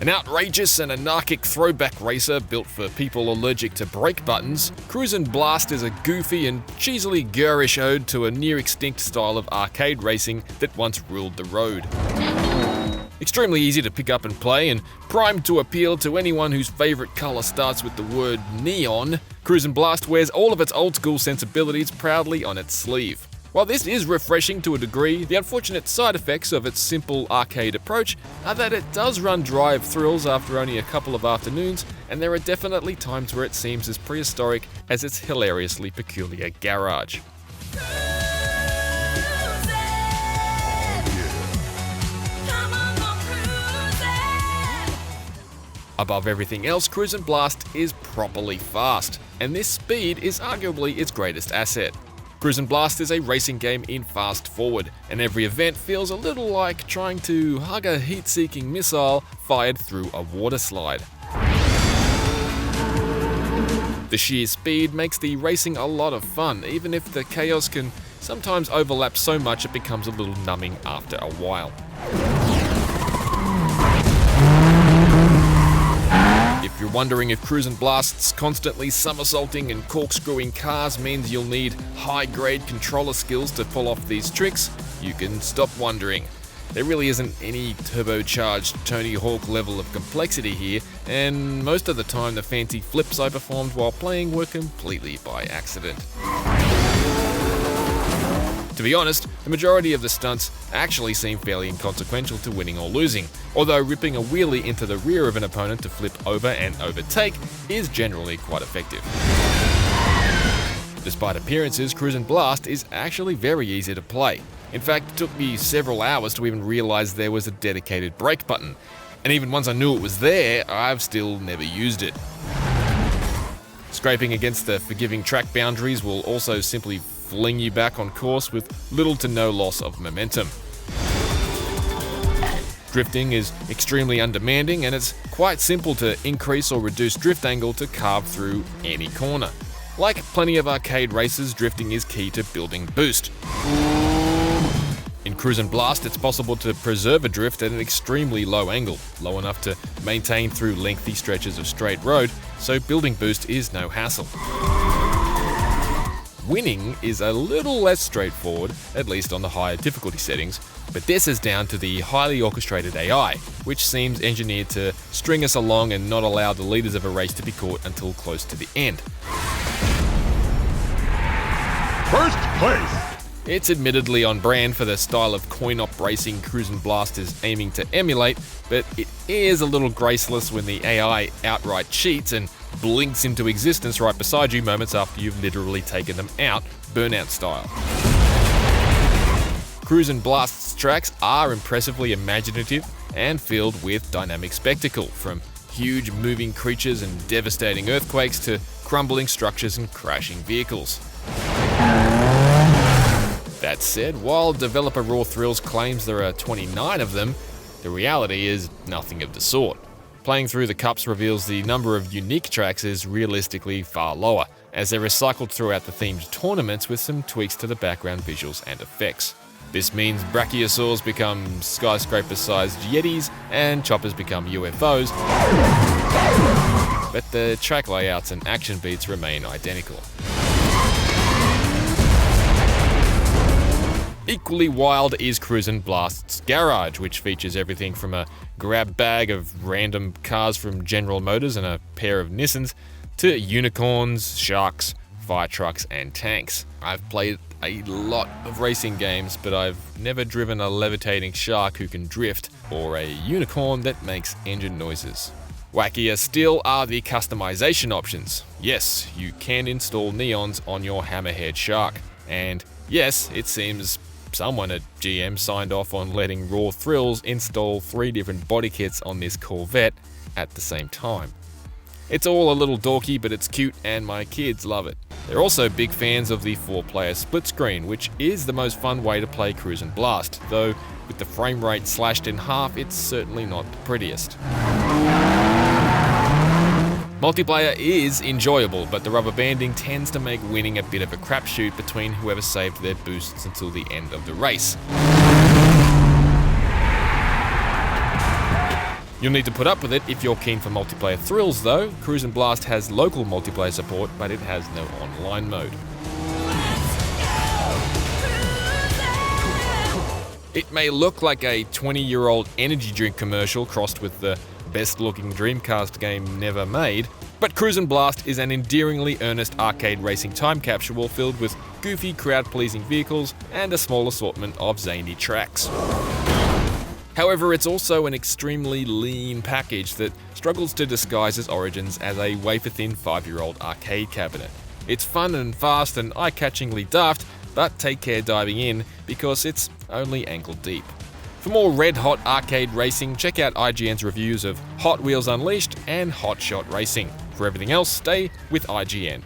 An outrageous and anarchic throwback racer built for people allergic to brake buttons, Cruis'n Blast is a goofy and cheesily garish ode to a near-extinct style of arcade racing that once ruled the road. Extremely easy to pick up and play, and primed to appeal to anyone whose favourite colour starts with the word neon, Cruis'n Blast wears all of its old-school sensibilities proudly on its sleeve. While this is refreshing to a degree, the unfortunate side effects of its simple arcade approach are that it does run dry of thrills after only a couple of afternoons, and there are definitely times where it seems as prehistoric as its hilariously peculiar garage. Above everything else, Cruis'n Blast is properly fast, and this speed is arguably its greatest asset. Cruis'n Blast is a racing game in fast forward, and every event feels a little like trying to hug a heat-seeking missile fired through a water slide. The sheer speed makes the racing a lot of fun, even if the chaos can sometimes overlap so much it becomes a little numbing after a while. If you're wondering if Cruis'n Blast's constantly somersaulting and corkscrewing cars means you'll need high-grade controller skills to pull off these tricks, you can stop wondering. There really isn't any turbocharged Tony Hawk level of complexity here, and most of the time the fancy flips I performed while playing were completely by accident. To be honest, the majority of the stunts actually seem fairly inconsequential to winning or losing, although ripping a wheelie into the rear of an opponent to flip over and overtake is generally quite effective. Despite appearances, Cruis'n Blast is actually very easy to play. In fact, it took me several hours to even realise there was a dedicated brake button, and even once I knew it was there, I've still never used it. Scraping against the forgiving track boundaries will also simply fling you back on course with little to no loss of momentum. Drifting is extremely undemanding, and it's quite simple to increase or reduce drift angle to carve through any corner. Like plenty of arcade races, drifting is key to building boost. In Cruis'n Blast, it's possible to preserve a drift at an extremely low angle, low enough to maintain through lengthy stretches of straight road, so building boost is no hassle. Winning is a little less straightforward, at least on the higher difficulty settings, but this is down to the highly orchestrated AI, which seems engineered to string us along and not allow the leaders of a race to be caught until close to the end. First place! It's admittedly on brand for the style of coin-op racing Cruis'n Blast is aiming to emulate, but it is a little graceless when the AI outright cheats and blinks into existence right beside you moments after you've literally taken them out, Burnout style. Cruis'n Blast's tracks are impressively imaginative and filled with dynamic spectacle, from huge moving creatures and devastating earthquakes to crumbling structures and crashing vehicles. That said, while developer Raw Thrills claims there are 29 of them, the reality is nothing of the sort. Playing through the cups reveals the number of unique tracks is realistically far lower, as they're recycled throughout the themed tournaments with some tweaks to the background visuals and effects. This means brachiosaurs become skyscraper-sized yetis and choppers become UFOs, but the track layouts and action beats remain identical. Equally wild is Cruis'n Blast's garage, which features everything from a grab bag of random cars from General Motors and a pair of Nissans to unicorns, sharks, fire trucks and tanks. I've played a lot of racing games, but I've never driven a levitating shark who can drift or a unicorn that makes engine noises. Wackier still are the customization options. Yes, you can install neons on your hammerhead shark, and yes, it seems someone at GM signed off on letting Raw Thrills install 3 different body kits on this Corvette at the same time. It's all a little dorky, but it's cute and my kids love it. They're also big fans of the 4-player split screen, which is the most fun way to play Cruis'n Blast, though with the frame rate slashed in half, it's certainly not the prettiest. Multiplayer is enjoyable, but the rubber banding tends to make winning a bit of a crapshoot between whoever saved their boosts until the end of the race. You'll need to put up with it if you're keen for multiplayer thrills though. Cruis'n Blast has local multiplayer support, but it has no online mode. It may look like a 20-year-old energy drink commercial crossed with the best-looking Dreamcast game never made, but Cruis'n Blast is an endearingly earnest arcade racing time capsule filled with goofy, crowd-pleasing vehicles and a small assortment of zany tracks. However, it's also an extremely lean package that struggles to disguise its origins as a wafer-thin 5-year-old arcade cabinet. It's fun and fast and eye-catchingly daft, but take care diving in because it's only ankle deep. For more red-hot arcade racing, check out IGN's reviews of Hot Wheels Unleashed and Hot Shot Racing. For everything else, stay with IGN.